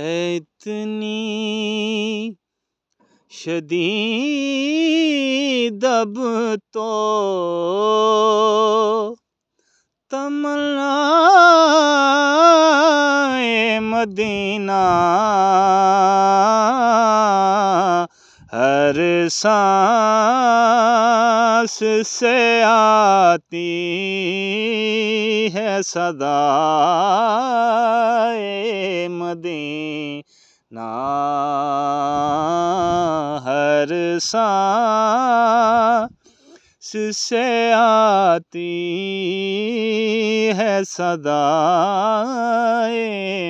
है इतनी शदीद अब तो तमन्नाए मदीना हर सांस से आती है सदाए मदीना हर सांस से आती है सदाए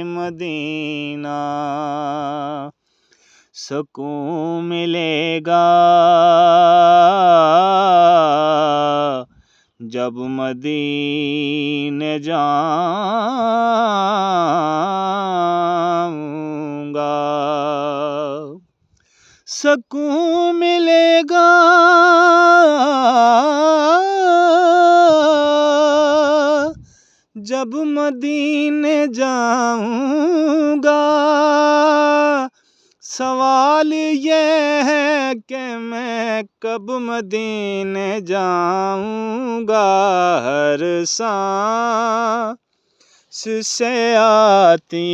मदीना। सुकून मिलेगा जब मदीने जाऊंगा, सुकून मिलेगा जब मदीने जाऊंगा। सवाल ये है कि मैं कब मदीने जाऊंगा, हर सांस से आती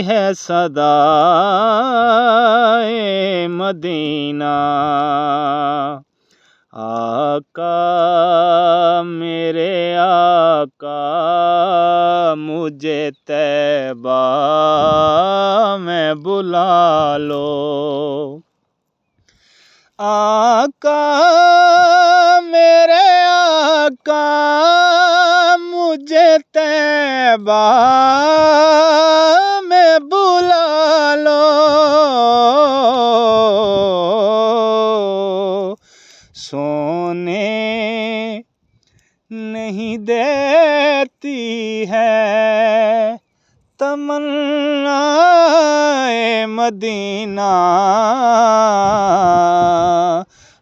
है सदाए मदीना। आका मेरे आका मुझे तैबा में बुला लो, आका मेरे आका मुझे तैबा में बुला लो। सोने नहीं देती है तमन्नाए मदीना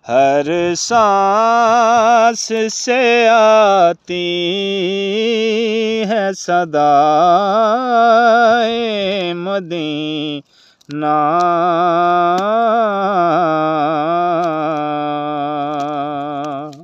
हर सांस से आती है सदाए मदीना।